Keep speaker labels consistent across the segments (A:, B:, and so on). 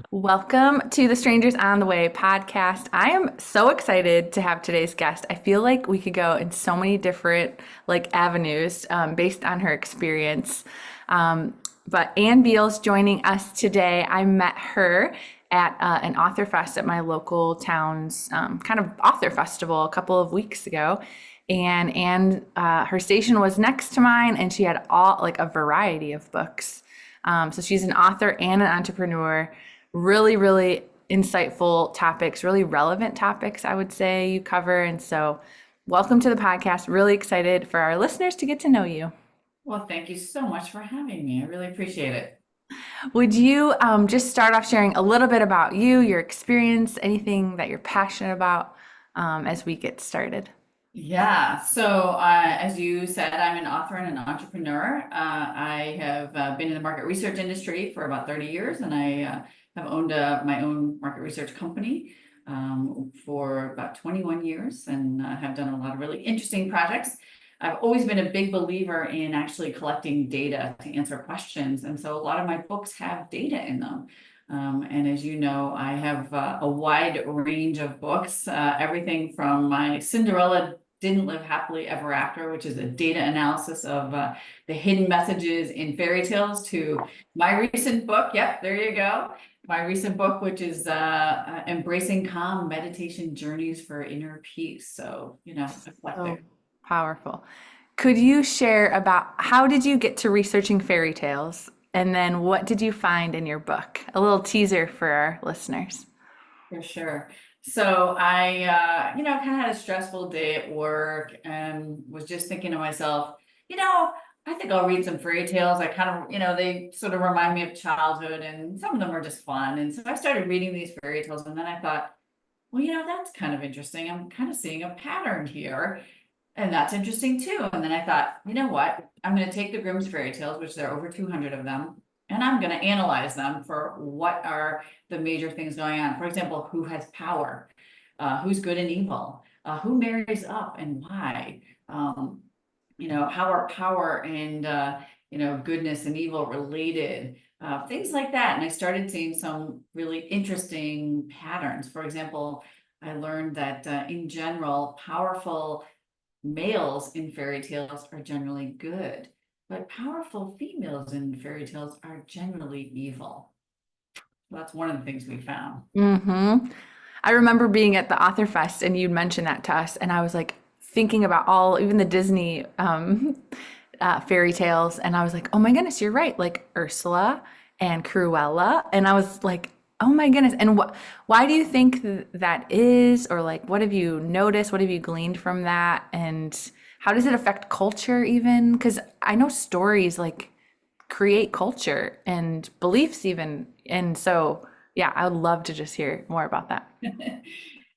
A: Welcome to the Strangers on the Way podcast. I am so excited to have today's guest. I feel like we could go in so many different avenues based on her experience. But Ann Beall's joining us today. I met her at an author fest at my local town's kind of author festival a couple of weeks ago. And her station was next to mine, and she had all a variety of books. So she's an author and an entrepreneur. Really, really insightful topics, really relevant topics, I would say you cover. And so, welcome to the podcast. Really excited for our listeners to get to know you.
B: Well, thank you so much for having me. I really appreciate it.
A: Would you just start off sharing a little bit about you, your experience, anything that you're passionate about as we get started?
B: Yeah, so as you said, I'm an author and an entrepreneur. I have been in the market research industry for about 30 years, and I have owned my own market research company for about 21 years and have done a lot of really interesting projects. I've always been a big believer in actually collecting data to answer questions. And so a lot of my books have data in them. And as you know, I have a wide range of books, everything from my Cinderella Didn't Live Happily Ever After, which is a data analysis of the hidden messages in fairy tales, to my recent book. Yep, there you go. My recent book, which is Embracing Calm Meditation Journeys for Inner Peace. So,
A: So
B: eclectic.
A: powerful. Could you share about how did you get to researching fairy tales? And then what did you find in your book? A little teaser for our listeners.
B: For sure. So I, kind of had a stressful day at work and was just thinking to myself, I think I'll read some fairy tales. I kind of, they sort of remind me of childhood and some of them are just fun. And so I started reading these fairy tales and then I thought, well, that's kind of interesting. I'm kind of seeing a pattern here. And that's interesting too. And then I thought, you know what? I'm going to take the Grimm's fairy tales, which there are over 200 of them, and I'm going to analyze them for what are the major things going on. For example, who has power? Who's good and evil? Who marries up and why? How are power and, goodness and evil related? Things like that. And I started seeing some really interesting patterns. For example, I learned that in general, powerful males in fairy tales are generally good, but powerful females in fairy tales are generally evil. That's one of the things we found.
A: Mm-hmm. I remember being at the Author Fest and you'd mentioned that to us, and I was like thinking about even the Disney fairy tales, and I was like, oh my goodness, you're right, like Ursula and Cruella, and I was like, oh my goodness, and why do you think that is, or like, what have you noticed, what have you gleaned from that, and how does it affect culture even? Because I know stories create culture and beliefs even, and so yeah, I would love to just hear more about that.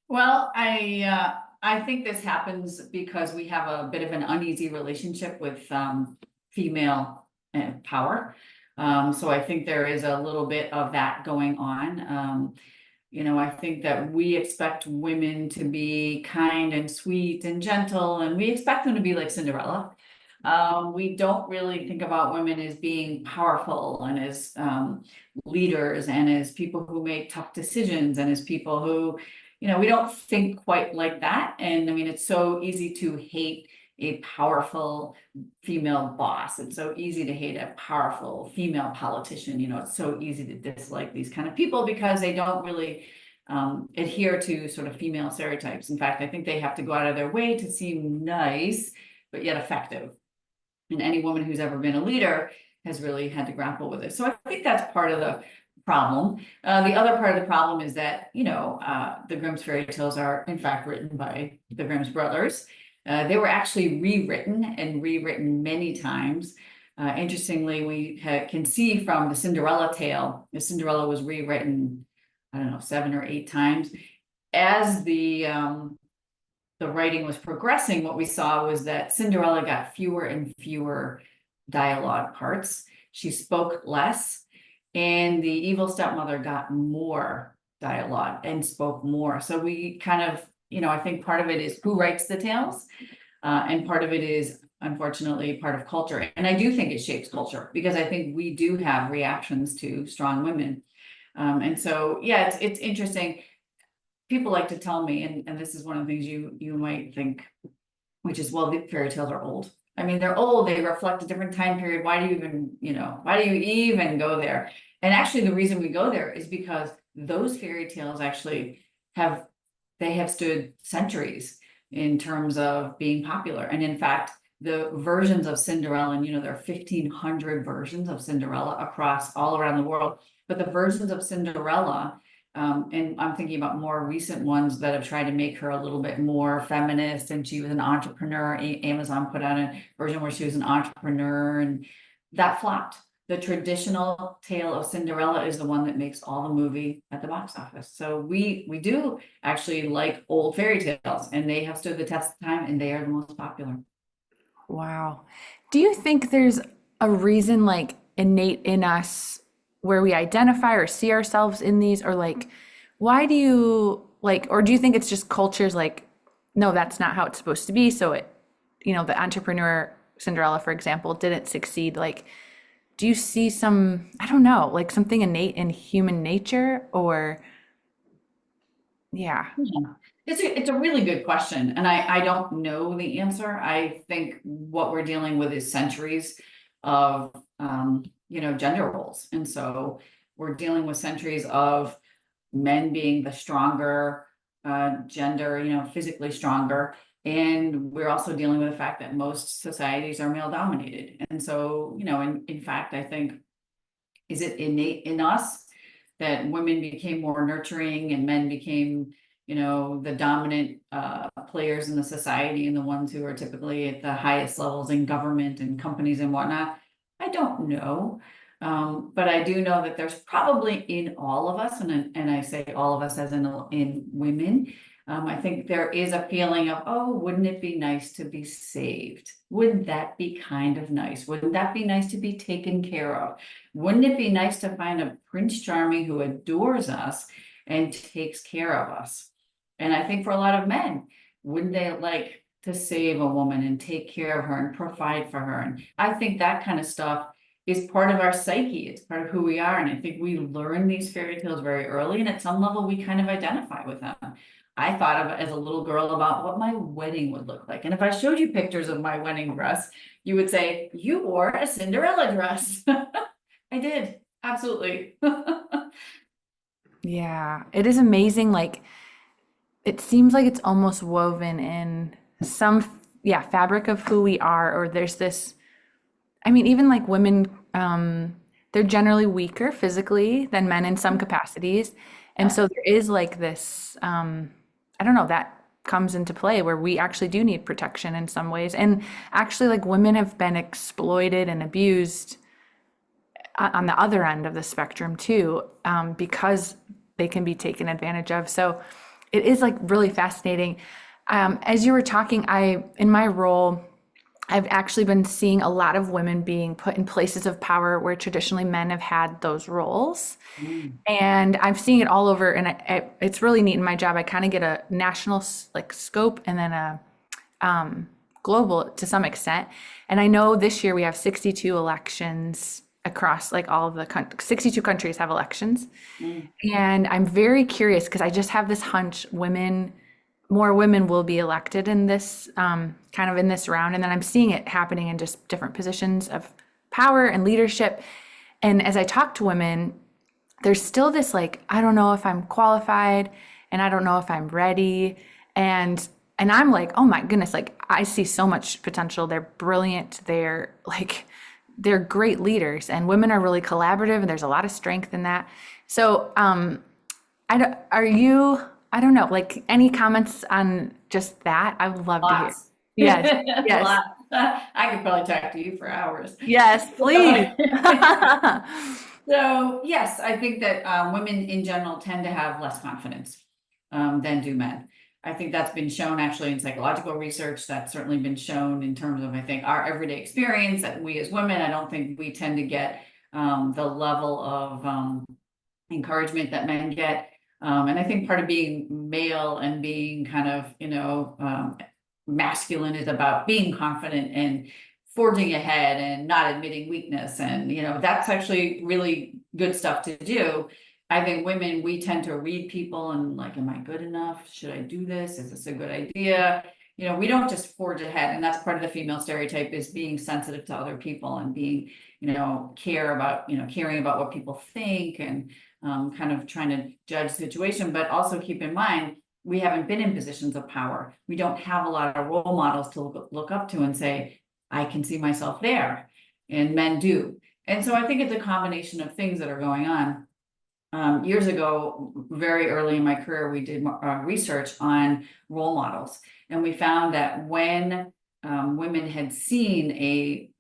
B: Well, I think this happens because we have a bit of an uneasy relationship with female power. So I think there is a little bit of that going on. I think that we expect women to be kind and sweet and gentle, and we expect them to be like Cinderella. We don't really think about women as being powerful and as leaders and as people who make tough decisions and as people who, we don't think quite like that. And I mean, it's so easy to hate a powerful female boss. It's so easy to hate a powerful female politician. It's so easy to dislike these kind of people because they don't really adhere to sort of female stereotypes. In fact, I think they have to go out of their way to seem nice, but yet effective. And any woman who's ever been a leader has really had to grapple with it. So I think that's part of the problem. The other part of the problem is that, the Grimm's fairy tales are in fact written by the Grimm's brothers. They were actually rewritten many times. Interestingly, we can see from the Cinderella tale, the Cinderella was rewritten, I don't know, 7 or 8 times. As the writing was progressing, what we saw was that Cinderella got fewer and fewer dialogue parts. She spoke less, and the evil stepmother got more dialogue and spoke more. So we kind of, I think part of it is who writes the tales, and part of it is unfortunately part of culture. And I do think it shapes culture because I think we do have reactions to strong women. And so, yeah, it's interesting. People like to tell me, and this is one of the things you might think, which is, well, the fairy tales are old. I mean, they're old, they reflect a different time period. Why do you even, why do you even go there? And actually, the reason we go there is because those fairy tales actually have, they have stood centuries in terms of being popular. And in fact, the versions of Cinderella, and there are 1,500 versions of Cinderella across all around the world, but the versions of Cinderella, and I'm thinking about more recent ones that have tried to make her a little bit more feminist, and she was an entrepreneur. Amazon put out a version where she was an entrepreneur, and that flopped. The traditional tale of Cinderella is the one that makes all the movie at the box office. So we do actually like old fairy tales, and they have stood the test of time, and they are the most popular.
A: Wow. Do you think there's a reason like innate in us where we identify or see ourselves in these, or like why do you like, or do you think it's just cultures like, no, that's not how it's supposed to be, so it, the entrepreneur Cinderella, for example, didn't succeed. Like, do you see some, I don't know, like something innate in human nature, or yeah.
B: Yeah. It's a really good question, and I don't know the answer. I think what we're dealing with is centuries of gender roles, and so we're dealing with centuries of men being the stronger gender, physically stronger, and we're also dealing with the fact that most societies are male dominated, and so in fact, I think, is it innate in us that women became more nurturing and men became, the dominant players in the society, and the ones who are typically at the highest levels in government and companies and whatnot? I don't know. But I do know that there's probably in all of us, and I say all of us as in women, I think there is a feeling of, oh, wouldn't it be nice to be saved? Wouldn't that be kind of nice? Wouldn't that be nice to be taken care of? Wouldn't it be nice to find a Prince Charming who adores us and takes care of us? And I think for a lot of men, wouldn't they like to save a woman and take care of her and provide for her? And I think that kind of stuff is part of our psyche. It's part of who we are. And I think we learn these fairy tales very early. And at some level, we kind of identify with them. I thought of it as a little girl about what my wedding would look like. And if I showed you pictures of my wedding dress, you would say, you wore a Cinderella dress. I did. Absolutely.
A: Yeah, it is amazing. Like, it seems like it's almost woven in some, yeah, fabric of who we are, or there's this, I mean, even like women, they're generally weaker physically than men in some capacities. And
B: Yeah.
A: so there is like this, I don't know, that comes into play where we actually do need protection in some ways. And actually, like women have been exploited and abused on the other end of the spectrum too, because they can be taken advantage of. So it is like really fascinating. As you were talking, in my role, I've actually been seeing a lot of women being put in places of power where traditionally men have had those roles.
B: Mm.
A: And I'm seeing it all over, and it's really neat in my job. I kind of get a national like scope and then a global to some extent. And I know this year we have 62 elections across like all of the 62 countries have elections.
B: Mm.
A: And I'm very curious because I just have this hunch more women will be elected in this kind of in this round. And then I'm seeing it happening in just different positions of power and leadership. And as I talk to women, there's still this like, I don't know if I'm qualified and I don't know if I'm ready. And I'm like, oh my goodness, like I see so much potential. They're brilliant. They're great leaders, and women are really collaborative, and there's a lot of strength in that. So I don't know, like any comments on just that? I would love to hear.
B: Lots.
A: Yes, yes,
B: Lots. I could probably talk to you for hours.
A: yes, please.
B: So yes, I think that women in general tend to have less confidence than do men. I think that's been shown actually in psychological research. That's certainly been shown in terms of, I think, our everyday experience that we as women, I don't think we tend to get the level of encouragement that men get. And I think part of being male and being kind of, masculine is about being confident and forging ahead and not admitting weakness. And, that's actually really good stuff to do. I think women, we tend to read people and like, am I good enough? Should I do this? Is this a good idea? You know, we don't just forge ahead, and that's part of the female stereotype, is being sensitive to other people and being, caring about what people think, and kind of trying to judge the situation. But also keep in mind, we haven't been in positions of power. We don't have a lot of role models to look up to and say, I can see myself there, and men do. And so I think it's a combination of things that are going on. Years ago, very early in my career, we did research on role models, and we found that when women had seen a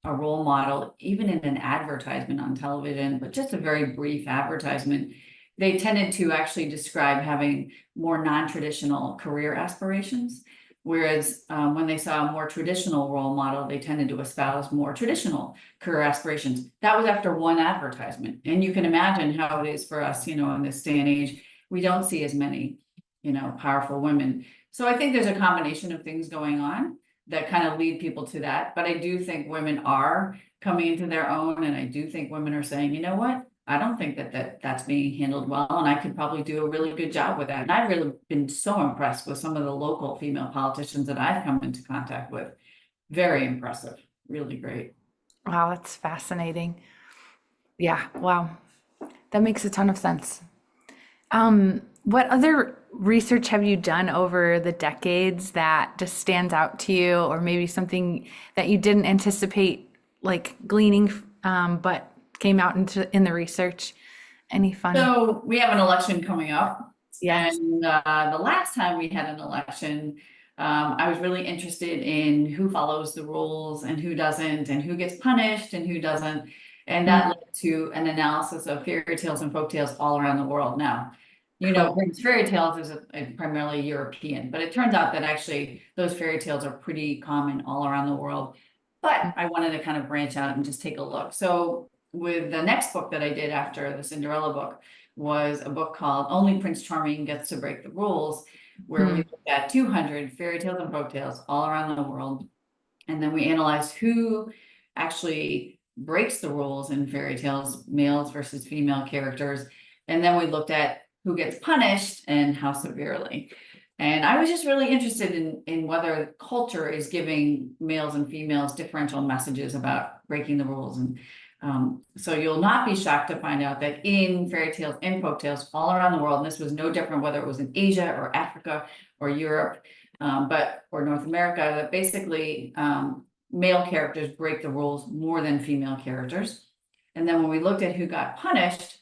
B: role model, even in an advertisement on television, but just a very brief advertisement, they tended to actually describe having more non-traditional career aspirations. Whereas when they saw a more traditional role model, they tended to espouse more traditional career aspirations. That was after one advertisement. And you can imagine how it is for us, in this day and age. We don't see as many, powerful women. So I think there's a combination of things going on that kind of lead people to that. But I do think women are coming into their own. And I do think women are saying, you know what? I don't think that's being handled well, and I could probably do a really good job with that. And I've really been so impressed with some of the local female politicians that I've come into contact with. Very impressive, really great.
A: Wow, that's fascinating. Yeah, wow. That makes a ton of sense. What other research have you done over the decades that just stands out to you, or maybe something that you didn't anticipate like gleaning, but came out in the research? Any fun?
B: So we have an election coming up,
A: Yes.
B: and the last time we had an election, I was really interested in who follows the rules and who doesn't, and who gets punished and who doesn't. And that
A: Mm,
B: led to an analysis of fairy tales and folk tales all around the world. Now,
A: cool.
B: Grimm's fairy tales is primarily European, but it turns out that actually those fairy tales are pretty common all around the world. But I wanted to kind of branch out and just take a look. So with the next book that I did after the Cinderella book was a book called Only Prince Charming Gets to Break the Rules, where we
A: Mm,
B: looked at 200 fairy tales and folk tales all around the world. And then we analyzed who actually breaks the rules in fairy tales, males versus female characters. And then we looked at who gets punished and how severely. And I was just really interested in whether culture is giving males and females differential messages about breaking the rules. And so you'll not be shocked to find out that in fairy tales and folk tales all around the world, and this was no different whether it was in Asia or Africa or Europe, or North America, that basically male characters break the rules more than female characters. And then when we looked at who got punished,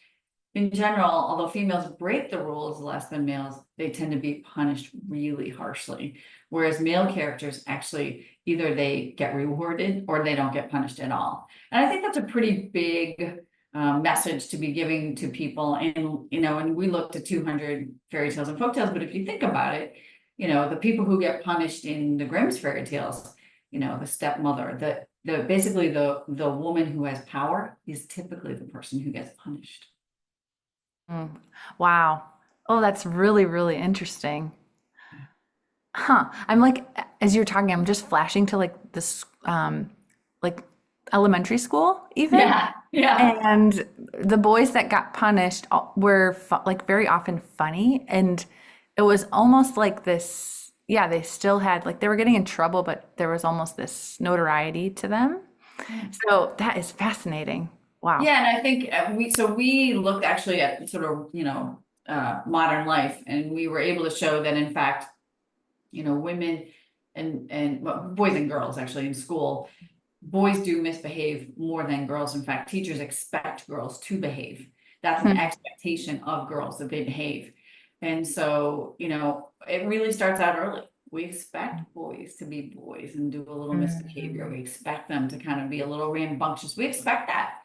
B: in general, although females break the rules less than males, they tend to be punished really harshly. Whereas male characters actually either they get rewarded or they don't get punished at all. And I think that's a pretty big message to be giving to people. And we looked at 200 fairy tales and folk tales, but if you think about it, the people who get punished in the Grimm's fairy tales, the stepmother, the basically the woman who has power is typically the person who gets punished.
A: mm. Wow. Oh, that's really, really interesting. Huh. I'm like, as you're talking, I'm just flashing to like this, like elementary school even.
B: Yeah, yeah.
A: And the boys that got punished were like very often funny. And it was almost like this, yeah, they still had, like, they were getting in trouble, but there was almost this notoriety to them. So that is fascinating. Wow.
B: Yeah, and I think we looked actually at sort of, modern life, and we were able to show that in fact, women and well, boys and girls actually in school, boys do misbehave more than girls. In fact, teachers expect girls to behave. That's an
A: Hmm.
B: expectation of girls that they behave. And so, it really starts out early. We expect boys to be boys and do a little misbehavior.
A: Mm.
B: We expect them to kind of be a little rambunctious. We expect that.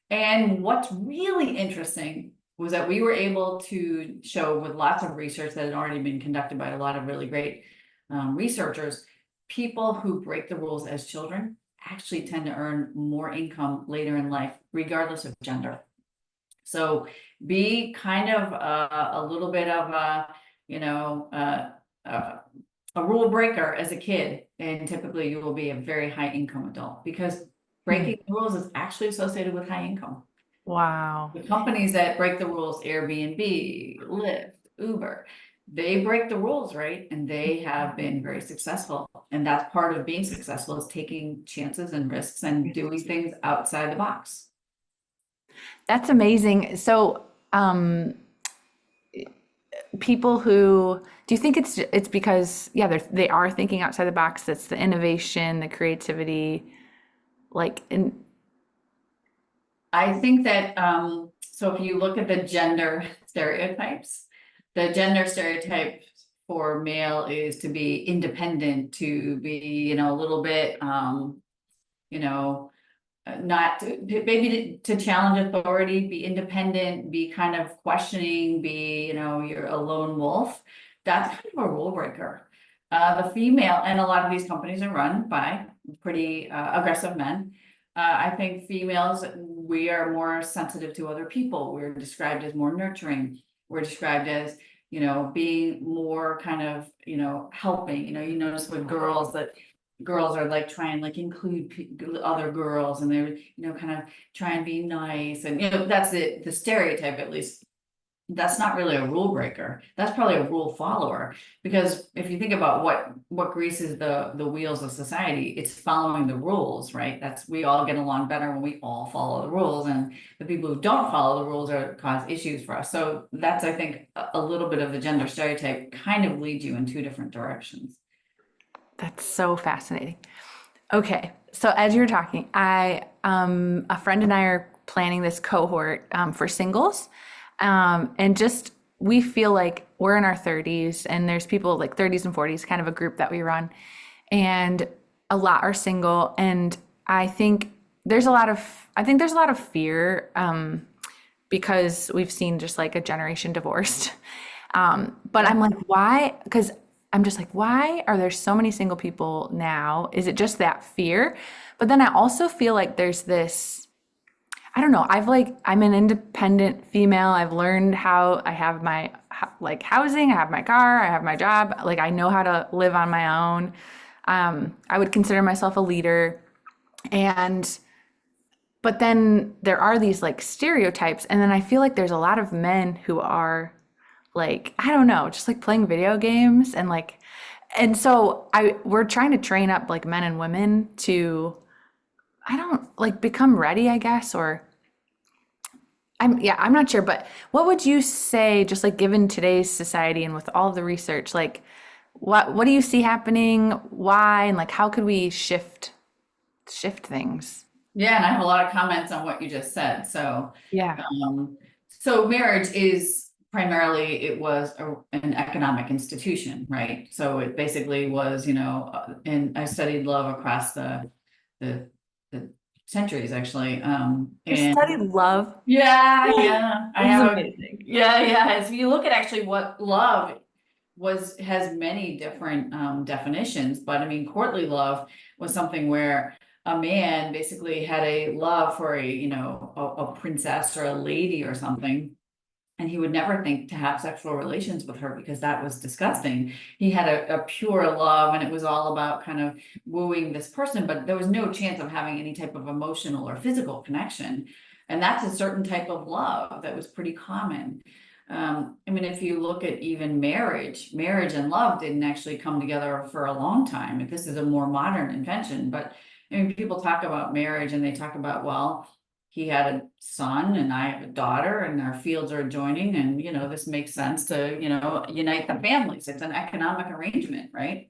B: And what's really interesting was that we were able to show with lots of research that had already been conducted by a lot of really great researchers, people who break the rules as children actually tend to earn more income later in life, regardless of gender. So be kind of a little bit of a rule breaker as a kid, and typically you will be a very high income adult because
A: Hmm.
B: breaking the rules is actually associated with high income.
A: Wow.
B: The companies that break the rules, Airbnb, Lyft, Uber, they break the rules, right? And they have been very successful. And that's part of being successful, is taking chances and risks and doing things outside the box.
A: That's amazing. So, people who do you think it's because yeah they are thinking outside the box? That's the innovation, the creativity, like in
B: I think that, so if you look at the gender stereotype for male is to be independent, to be, a little bit, you know, not maybe to challenge authority, be independent, be kind of questioning, be, you're a lone wolf. That's kind of a rule breaker. The female, and a lot of these companies are run by pretty aggressive men. I think females, we are more sensitive to other people. We're described as more nurturing. We're described as, being more kind of, helping. You notice with girls that girls are like trying like include other girls, and they're, kind of try and be nice, and that's the stereotype, at least. That's not really a rule breaker. That's probably a rule follower, because if you think about what greases the wheels of society, it's following the rules, right? That's, we all get along better when we all follow the rules, and the people who don't follow the rules are cause issues for us. So that's, I think, a little bit of the gender stereotype kind of leads you in two different directions.
A: That's so fascinating. Okay, so as you're talking, I a friend and I are planning this cohort for singles, and just we feel like we're in our 30s, and there's people like 30s and 40s, kind of a group that we run, and a lot are single, and I think there's a lot of fear because we've seen just like a generation divorced. But I'm like, why? Because I'm just like, why are there so many single people now? Is it just that fear? But then I also feel like there's this, I don't know, I'm an independent female. I've learned how I have my like housing, I have my car, I have my job. Like I know how to live on my own. I would consider myself a leader. And but then there are these like stereotypes, and then I feel like there's a lot of men who are like, I don't know, just like playing video games and like, and so we're trying to train up like men and women to, I don't like become ready, I guess, or I'm not sure, but what would you say, just like given today's society and with all of the research, like what do you see happening? Why? And like how could we shift things?
B: Yeah, and I have a lot of comments on what you just said. So,
A: Yeah.
B: so marriage is primarily, it was an economic institution, right? So it basically was, and I studied love across the, the centuries, actually.
A: You
B: And
A: studied love.
B: yeah, yeah, I
A: This is
B: have a,
A: amazing.
B: yeah, yeah. As you look at actually what love has many different definitions, but I mean, courtly love was something where a man basically had a love for a princess or a lady or something, and he would never think to have sexual relations with her because that was disgusting. He had a pure love, and it was all about kind of wooing this person, but there was no chance of having any type of emotional or physical connection. And that's a certain type of love that was pretty common. I mean, if you look at even marriage and love didn't actually come together for a long time. This is a more modern invention, but I mean, people talk about marriage and they talk about, well, he had a son and I have a daughter and our fields are adjoining, and this makes sense to unite the families. It's an economic arrangement, right?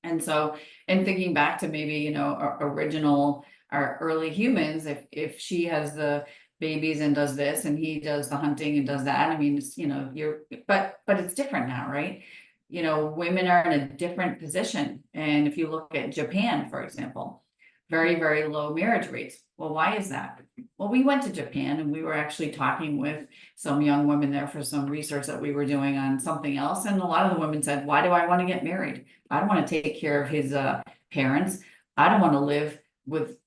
B: And so, and thinking back to maybe our early humans, if she has the babies and does this and he does the hunting and does that, I mean, it's, but it's different now, right? Women are in a different position, and if you look at Japan, for example, very, very low marriage rates. Well, why is that? Well, we went to Japan and we were actually talking with some young women there for some research that we were doing on something else. And a lot of the women said, why do I want to get married? I don't want to take care of his parents. I don't want to live with,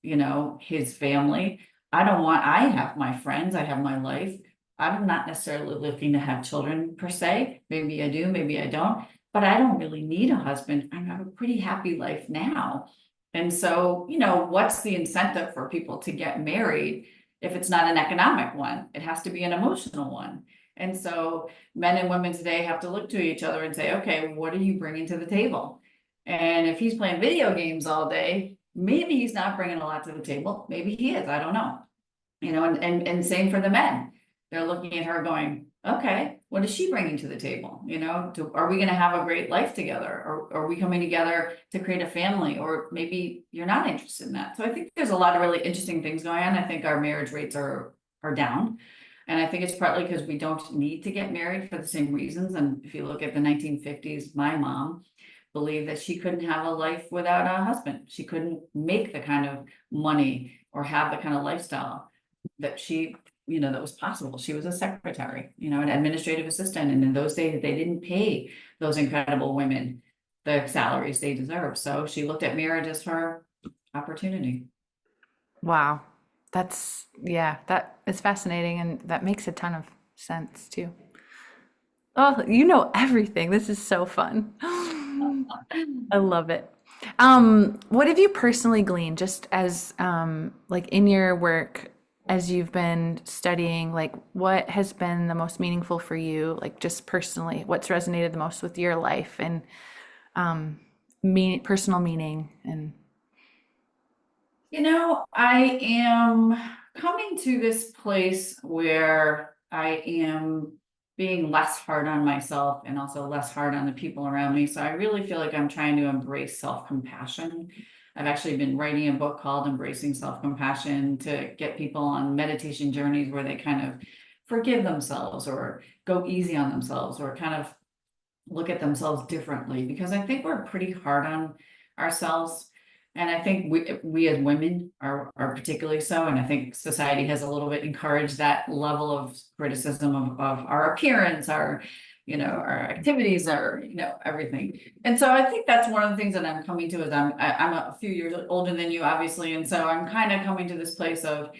B: his family. I have my friends, I have my life. I'm not necessarily looking to have children per se. Maybe I do, maybe I don't, but I don't really need a husband. I have a pretty happy life now. And so, what's the incentive for people to get married if it's not an economic one, it has to be an emotional one. And so men and women today have to look to each other and say, okay, what are you bringing to the table? And if he's playing video games all day, maybe he's not bringing a lot to the table. Maybe he is, I don't know. And same for the men. They're looking at her going, okay, what is she bringing to the table? Are we gonna have a great life together? Or are we coming together to create a family? Or maybe you're not interested in that. So I think there's a lot of really interesting things going on. I think our marriage rates are down. And I think it's partly because we don't need to get married for the same reasons. And if you look at the 1950s, my mom believed that she couldn't have a life without a husband. She couldn't make the kind of money or have the kind of lifestyle that that was possible. She was a secretary, an administrative assistant. And in those days, they didn't pay those incredible women the salaries they deserve. So she looked at marriage as her opportunity.
A: Wow. That is fascinating, and that makes a ton of sense too. Oh, you know everything. This is so fun. I love it. What have you personally gleaned just as like in your work as you've been studying, like what has been the most meaningful for you, like just personally, what's resonated the most with your life and personal meaning and
B: I am coming to this place where I am being less hard on myself and also less hard on the people around me. So I really feel like I'm trying to embrace self-compassion. I've actually been writing a book called Embracing Self-Compassion to get people on meditation journeys where they kind of forgive themselves or go easy on themselves or kind of look at themselves differently, because I think we're pretty hard on ourselves. And I think we as women are particularly so. And I think society has a little bit encouraged that level of criticism of our appearance, our activities, everything. And so I think that's one of the things that I'm coming to is I'm a few years older than you, obviously. And so I'm kind of coming to this place of,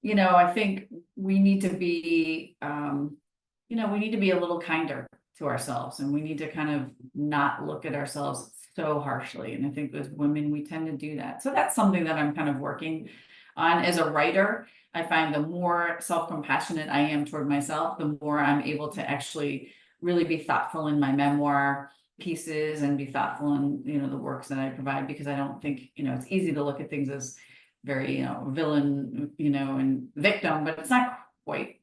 B: I think we need to be, we need to be a little kinder to ourselves, and we need to kind of not look at ourselves so harshly. And I think as women, we tend to do that. So that's something that I'm kind of working on as a writer. I find the more self-compassionate I am toward myself, the more I'm able to actually really be thoughtful in my memoir pieces and be thoughtful in, the works that I provide, because I don't think, it's easy to look at things as very, villain, and victim, but it's not quite,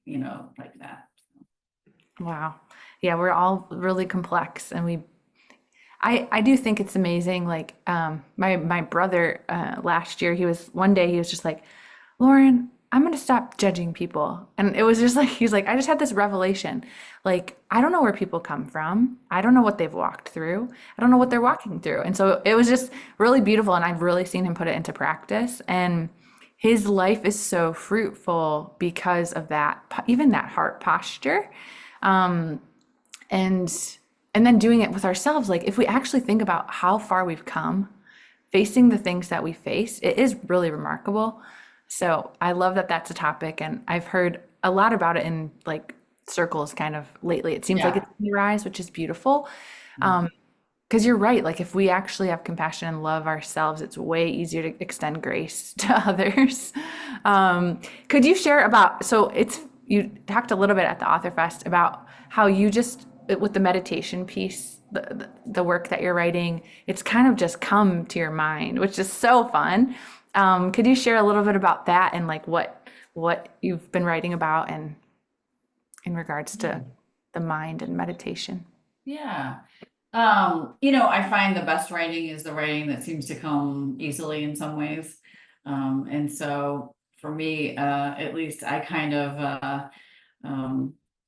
B: like that.
A: wow. Yeah, we're all really complex and I do think it's amazing. Like my brother last year, one day he was just like, Lauren, I'm gonna stop judging people. And it was just like he's like, I just had this revelation. Like, I don't know where people come from. I don't know what they've walked through. I don't know what they're walking through. And so it was just really beautiful. And I've really seen him put it into practice. And his life is so fruitful because of that, even that heart posture. Um, and and then doing it with ourselves, like if we actually think about how far we've come facing the things that we face, it is really remarkable. So I love that that's a topic, and I've heard a lot about it in like circles kind of lately. It seems like
B: Yeah.
A: it's on the rise, which is beautiful. Because you're right, like if we actually have compassion and love ourselves, it's way easier to extend grace to others. Could you share about, so you talked a little bit at the Author Fest about how you just, with the meditation piece, the work that you're writing, it's kind of just come to your mind, which is so fun. Could you share a little bit about that and like what you've been writing about and in regards to the mind and meditation?
B: Yeah. I find the best writing is the writing that seems to come easily in some ways. And so for me, at least I kind of,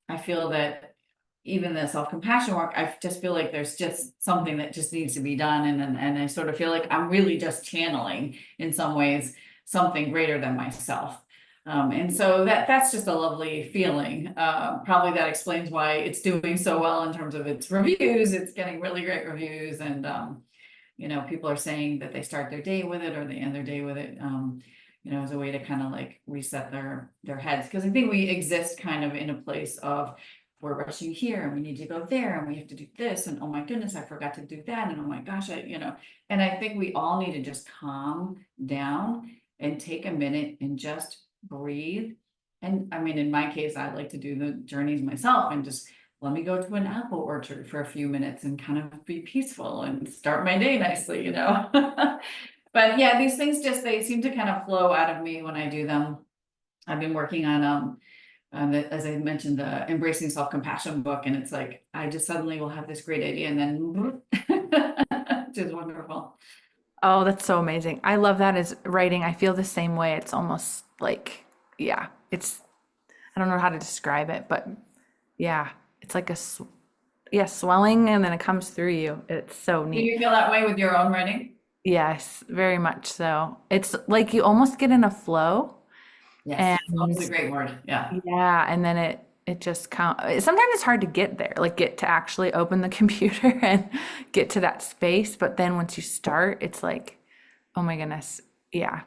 B: I feel that even the self-compassion work, I just feel like there's just something that just needs to be done. And I sort of feel like I'm really just channeling in some ways something greater than myself. And so that's just a lovely feeling. Probably that explains why it's doing so well in terms of its reviews. It's getting really great reviews, and people are saying that they start their day with it or they end their day with it. As a way to kind of like reset their heads, because I think we exist kind of in a place of we're rushing here and we need to go there and we have to do this, and oh my goodness, I forgot to do that, and oh my gosh, and I think we all need to just calm down and take a minute and just breathe. And I mean, in my case, I like to do the journeys myself and just let me go to an apple orchard for a few minutes and kind of be peaceful and start my day nicely, you know? But yeah, these things just, they seem to kind of flow out of me when I do them. I've been working on as I mentioned, the Embracing Self-Compassion book, and it's like, I just suddenly will have this great idea and then, which is wonderful.
A: Oh, that's so amazing. I love that as writing. I feel the same way. It's almost like, yeah, it's, I don't know how to describe it, but yeah, it's like yeah, swelling and then it comes through you. It's so
B: Do
A: neat.
B: you feel that way with your own writing?
A: Yes, very much so. It's like you almost get in a flow
B: Yes, flow is
A: and
B: a great word. Yeah.
A: yeah, and then it just sometimes it's hard to get there, like get to actually open the computer and get to that space, but then once you start, it's like, oh my goodness. Yeah.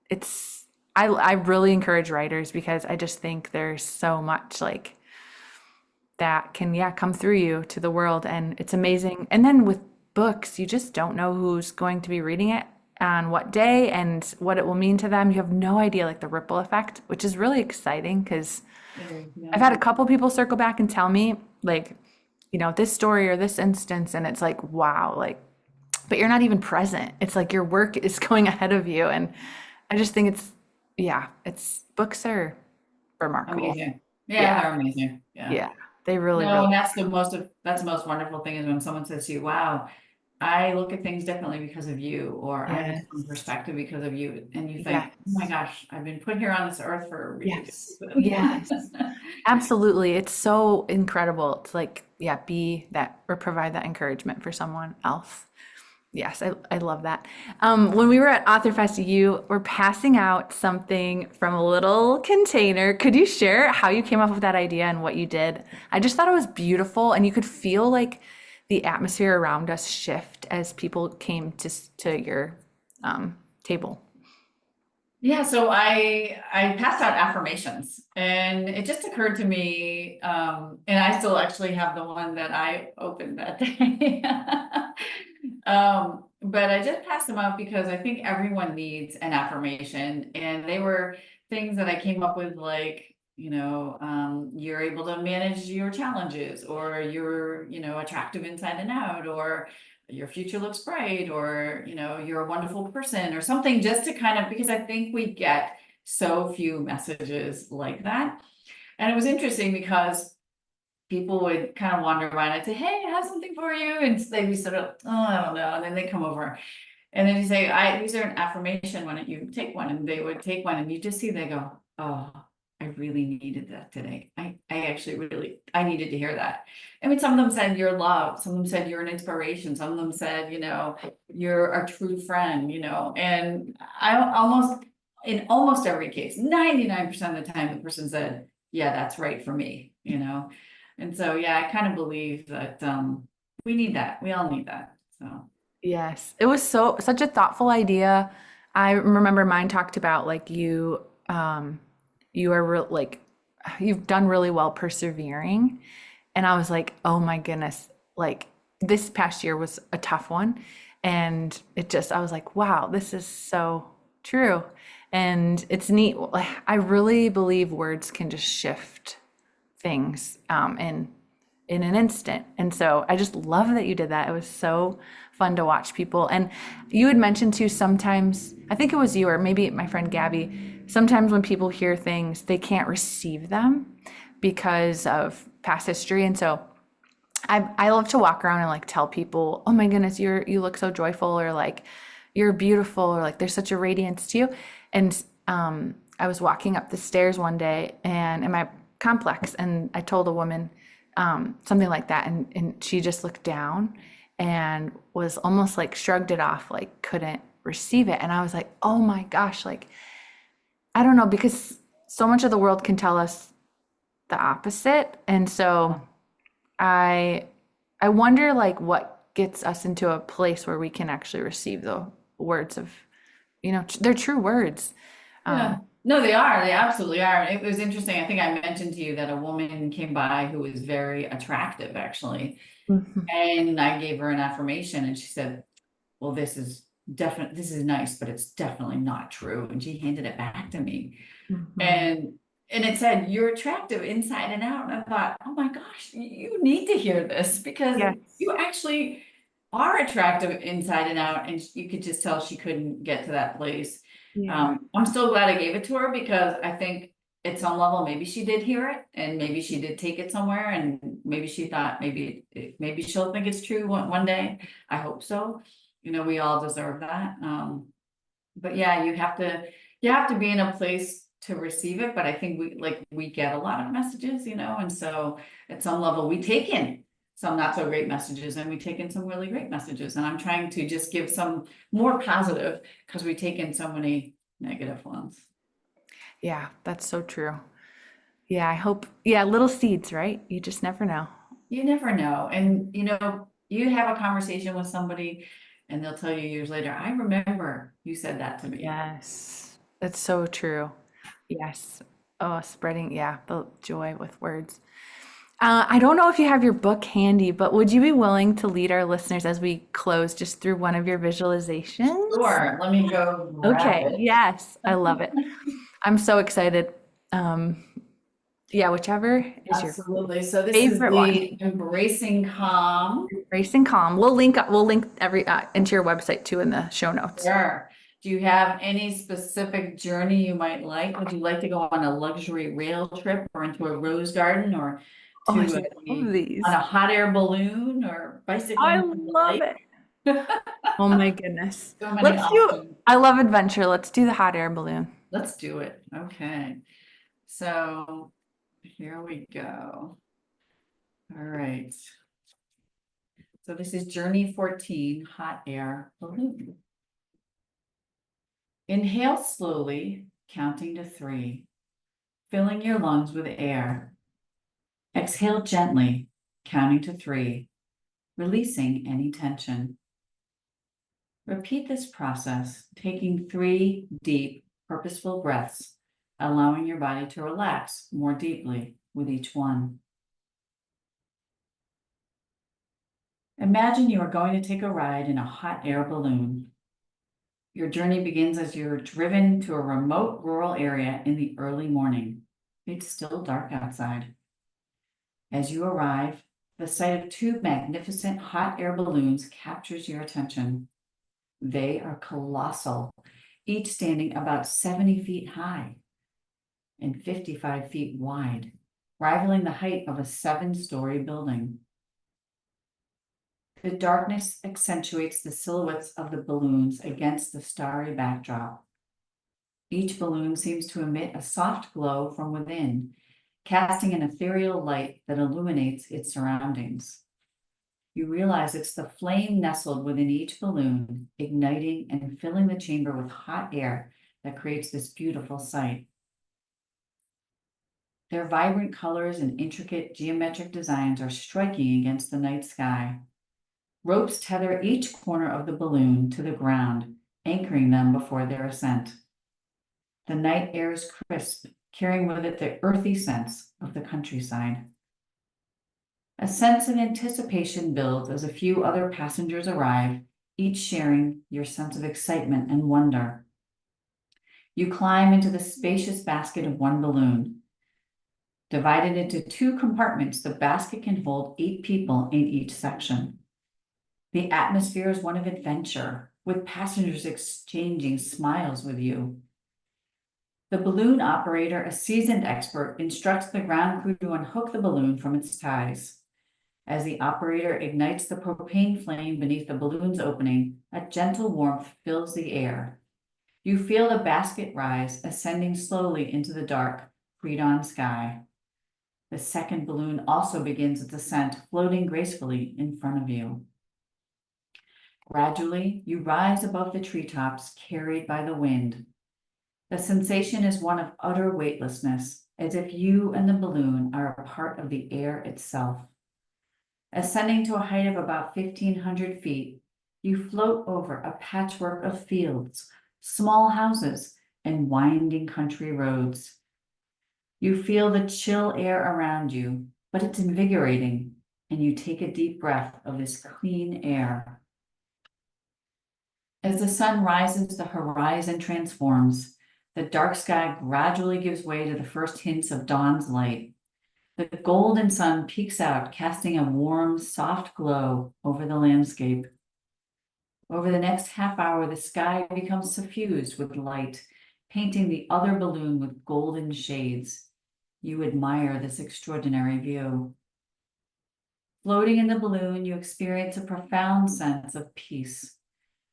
A: It's I really encourage writers because I just think there's so much like that can, yeah, come through you to the world. And it's amazing. And then with books, you just don't know who's going to be reading it on what day and what it will mean to them. You have no idea, like the ripple effect, which is really exciting because I've
B: Yeah.
A: had a couple people circle back and tell me, like, this story or this instance, and it's like, wow, like, but you're not even present. It's like your work is going ahead of you. And I just think yeah, books are remarkable.
B: Amazing. Yeah,
A: Yeah,
B: they're amazing. Yeah.
A: yeah, they really,
B: No,
A: really.
B: and that's the most wonderful thing is when someone says to you, wow, I look at things differently because of you, or I have a different
A: Yes.
B: perspective because of you. And you think, oh my
A: Yes.
B: gosh, I've been put here on this earth for a really good
A: Yes. Yes.
B: reason.
A: Absolutely. It's so incredible to like, yeah, be that or provide that encouragement for someone else. Yes, I love that. When we were at AuthorFest, you were passing out something from a little container. Could you share how you came up with that idea and what you did? I just thought it was beautiful, and you could feel like the atmosphere around us shift as people came to your table.
B: Yeah, so I passed out affirmations and it just occurred to me, and I still actually have the one that I opened that day. But I just passed them out because I think everyone needs an affirmation, and they were things that I came up with, like, you're able to manage your challenges, or you're, attractive inside and out, or your future looks bright, or you're a wonderful person, or something, just to kind of, because I think we get so few messages like that. And it was interesting because people would kind of wander around and say, hey, I have something for you, and they'd be sort of, oh, I don't know, and then they come over and then you say, these are an affirmation, why don't you take one? And they would take one, and you just see, they go, oh, I really needed that today. I actually really, I needed to hear that. I mean, some of them said you're loved, some of them said you're an inspiration, some of them said, you're a true friend, and in almost every case, 99% of the time, the person said, yeah, that's right for me. And so, yeah, I kind of believe that, we need that. We all need that. So.
A: Yes, it was such a thoughtful idea. I remember mine talked about like you are like you've done really well persevering, and I was like, oh my goodness, like this past year was a tough one, and I was like, wow, this is so true, and it's neat. Like, I really believe words can just shift things in an instant. And so I just love that you did that. It was so fun to watch people. And you had mentioned too, sometimes, I think it was you or maybe my friend Gabby, sometimes when people hear things, they can't receive them because of past history. And so I love to walk around and like tell people, oh my goodness, you look so joyful, or like you're beautiful, or like there's such a radiance to you. And I was walking up the stairs one day and in my complex, and I told a woman something like that, and she just looked down and was almost like shrugged it off, like couldn't receive it. And I was like, oh my gosh, like I don't know, because so much of the world can tell us the opposite. And so I I wonder like what gets us into a place where we can actually receive the words of, they're true words.
B: Yeah, no, they are. They absolutely are. It was interesting. I think I mentioned to you that a woman came by who was very attractive, actually.
A: Mhm.
B: And I gave her an affirmation, and she said, well, this is nice, but it's definitely not true. And she handed it back to me.
A: Mhm.
B: And it said, "You're attractive inside and out." And I thought, oh my gosh, you need to hear this because
A: Yes.
B: you actually are attractive inside and out. And you could just tell she couldn't get to that place.
A: Yeah.
B: I'm still glad I gave it to her because I think at some level, maybe she did hear it and maybe she did take it somewhere and maybe she thought maybe she'll think it's true one day. I hope so. You know, we all deserve that. But yeah, you have to be in a place to receive it, but I think we get a lot of messages, you know, and so at some level we take in some not so great messages and we take in some really great messages. And I'm trying to just give some more positive because we take in so many negative ones.
A: Yeah, that's so true. Yeah, I hope, yeah, little seeds, right? You just never know.
B: You never know. And you know, you have a conversation with somebody and they'll tell you years later, I remember you said that to me.
A: Yes, that's so true. Yes. Oh, spreading, yeah, the joy with words. I don't know if you have your book handy, but would you be willing to lead our listeners as we close just through one of your visualizations?
B: Sure, let me go grab
A: Okay,
B: it.
A: yes, I love it. I'm so excited. Um, yeah, whichever is your
B: Absolutely. So this is
A: favorite one.
B: the Embracing Calm.
A: Grace and Calm. We'll link every into your website too in the show notes.
B: Sure. Do you have any specific journey you might like? Would you like to go on a luxury rail trip or into a rose garden or
A: Oh, I love
B: on a
A: these.
B: hot air balloon or
A: I
B: bicycling on the
A: love
B: lake?
A: it. Oh my goodness.
B: So many
A: Let's do,
B: options.
A: I love adventure. Let's do the hot air balloon.
B: Let's do it. Okay. So here we go. All right. So this is Journey 14, hot air balloon. Inhale slowly, counting to 3, filling your lungs with air. Exhale gently, counting to 3, releasing any tension. Repeat this process, taking 3 deep, purposeful breaths, allowing your body to relax more deeply with each one. Imagine you are going to take a ride in a hot air balloon. Your journey begins as you're driven to a remote rural area in the early morning. It's still dark outside. As you arrive, the sight of 2 magnificent hot air balloons captures your attention. They are colossal, each standing about 70 feet high and 55 feet wide, rivaling the height of a 7-story building. The darkness accentuates the silhouettes of the balloons against the starry backdrop. Each balloon seems to emit a soft glow from within, casting an ethereal light that illuminates its surroundings. You realize it's the flame nestled within each balloon, igniting and filling the chamber with hot air that creates this beautiful sight. Their vibrant colors and intricate geometric designs are striking against the night sky. Ropes tether each corner of the balloon to the ground, anchoring them before their ascent. The night air is crisp, carrying with it the earthy sense of the countryside. A sense of anticipation builds as a few other passengers arrive, each sharing your sense of excitement and wonder. You climb into the spacious basket of one balloon. Divided into 2 compartments, the basket can hold 8 people in each section. The atmosphere is one of adventure, with passengers exchanging smiles with you. The balloon operator, a seasoned expert, instructs the ground crew to unhook the balloon from its ties. As the operator ignites the propane flame beneath the balloon's opening, a gentle warmth fills the air. You feel the basket rise, ascending slowly into the dark, pre-dawn sky. The second balloon also begins its ascent, floating gracefully in front of you. Gradually, you rise above the treetops, carried by the wind. The sensation is one of utter weightlessness, as if you and the balloon are a part of the air itself. Ascending to a height of about 1,500 feet, you float over a patchwork of fields, small houses, and winding country roads. You feel the chill air around you, but it's invigorating, and you take a deep breath of this clean air. As the sun rises, the horizon transforms. The dark sky gradually gives way to the first hints of dawn's light. The golden sun peeks out, casting a warm, soft glow over the landscape. Over the next half hour, the sky becomes suffused with light, painting the other balloon with golden shades. You admire this extraordinary view. Floating in the balloon, you experience a profound sense of peace.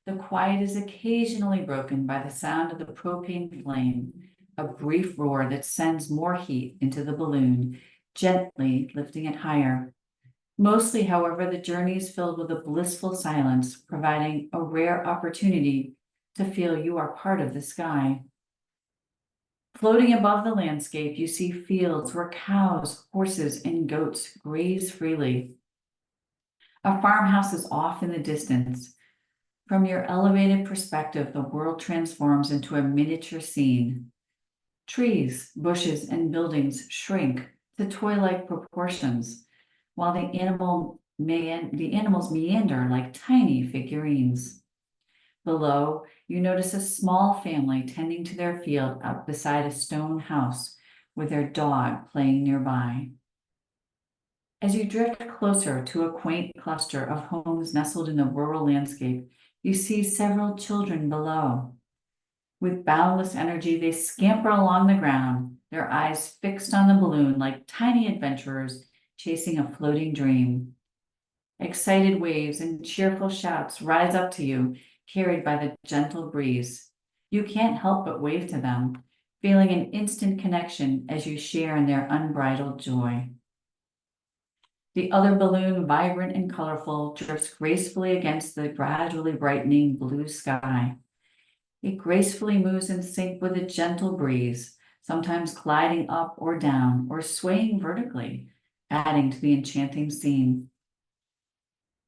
B: The quiet is occasionally broken by the sound of the propane flame, a brief roar that sends more heat into the balloon, gently lifting it higher. Mostly, however, the journey is filled with a blissful silence, providing a rare opportunity to feel you are part of the sky. Floating above the landscape, you see fields where cows, horses, and goats graze freely. A farmhouse is off in the distance. From your elevated perspective, the world transforms into a miniature scene. Trees, bushes, and buildings shrink to toy-like proportions, while the animals meander like tiny figurines. Below, you notice a small family tending to their field up beside a stone house with their dog playing nearby. As you drift closer to a quaint cluster of homes nestled in the rural landscape, you see several children below. With boundless energy, they scamper along the ground, their eyes fixed on the balloon like tiny adventurers chasing a floating dream. Excited waves and cheerful shouts rise up to you, carried by the gentle breeze. You can't help but wave to them, feeling an instant connection as you share in their unbridled joy. The other balloon, vibrant and colorful, drifts gracefully against the gradually brightening blue sky. It gracefully moves in sync with a gentle breeze, sometimes gliding up or down or swaying vertically, adding to the enchanting scene.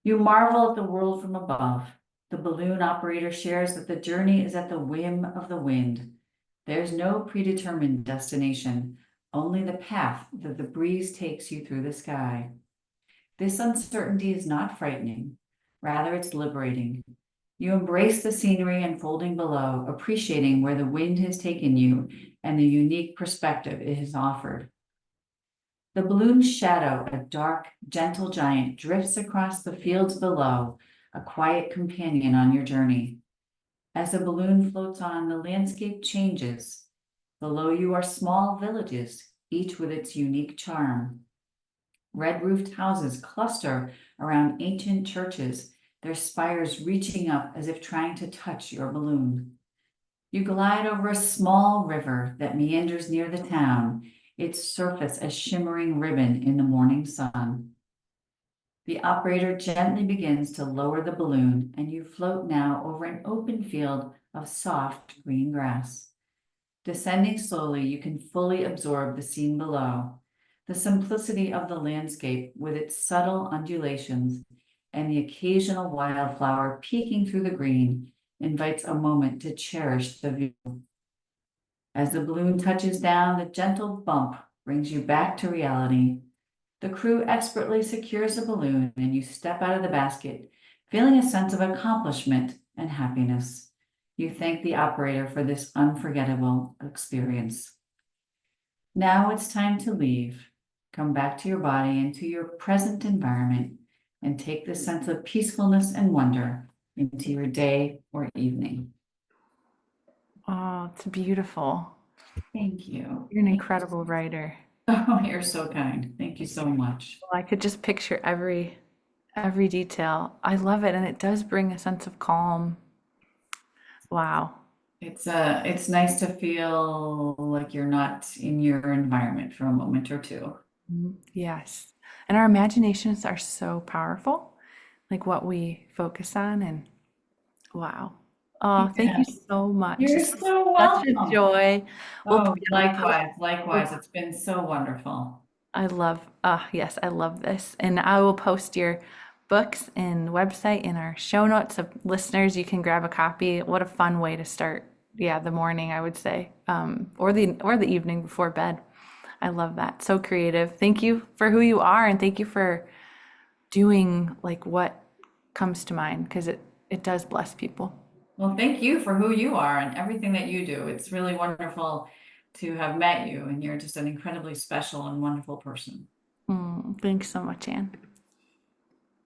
B: You marvel at the world from above. The balloon operator shares that the journey is at the whim of the wind. There's no predetermined destination, only the path that the breeze takes you through the sky. This uncertainty is not frightening, rather it's liberating. You embrace the scenery unfolding below, appreciating where the wind has taken you and the unique perspective it has offered. The balloon's shadow, a dark, gentle giant, drifts across the fields below, a quiet companion on your journey. As the balloon floats on, the landscape changes. Below you are small villages, each with its unique charm. Red-roofed houses cluster around ancient churches, their spires reaching up as if trying to touch your balloon. You glide over a small river that meanders near the town, its surface a shimmering ribbon in the morning sun. The operator gently begins to lower the balloon, and you float now over an open field of soft green grass. Descending slowly, you can fully absorb the scene below. The simplicity of the landscape with its subtle undulations and the occasional wildflower peeking through the green invites a moment to cherish the view. As the balloon touches down, the gentle bump brings you back to reality. The crew expertly secures the balloon and you step out of the basket, feeling a sense of accomplishment and happiness. You thank the operator for this unforgettable experience. Now it's time to leave. Come back to your body and to your present environment and take this sense of peacefulness and wonder into your day or evening.
A: Oh, it's beautiful.
B: Thank you.
A: You're an incredible writer.
B: Oh, you're so kind. Thank you so much.
A: Well, I could just picture every detail. I love it, and it does bring a sense of calm. Wow.
B: It's nice to feel like you're not in your environment for a moment or two.
A: Yes. And our imaginations are so powerful, like what we focus on, and wow. Oh, thank
B: Yeah,
A: you so much.
B: you're
A: This was
B: so
A: such a
B: welcome.
A: joy.
B: Oh,
A: We'll post,
B: likewise, likewise. It's been so wonderful.
A: I love, yes, I love this. And I will post your books and website in our show notes. So listeners, you can grab a copy. What a fun way to start, yeah, the morning, I would say, or the evening before bed. I love that. So creative. Thank you for who you are, and thank you for doing like what comes to mind because it does bless people.
B: Well, thank you for who you are and everything that you do. It's really wonderful to have met you, and you're just an incredibly special and wonderful person.
A: Thanks so much, Anne.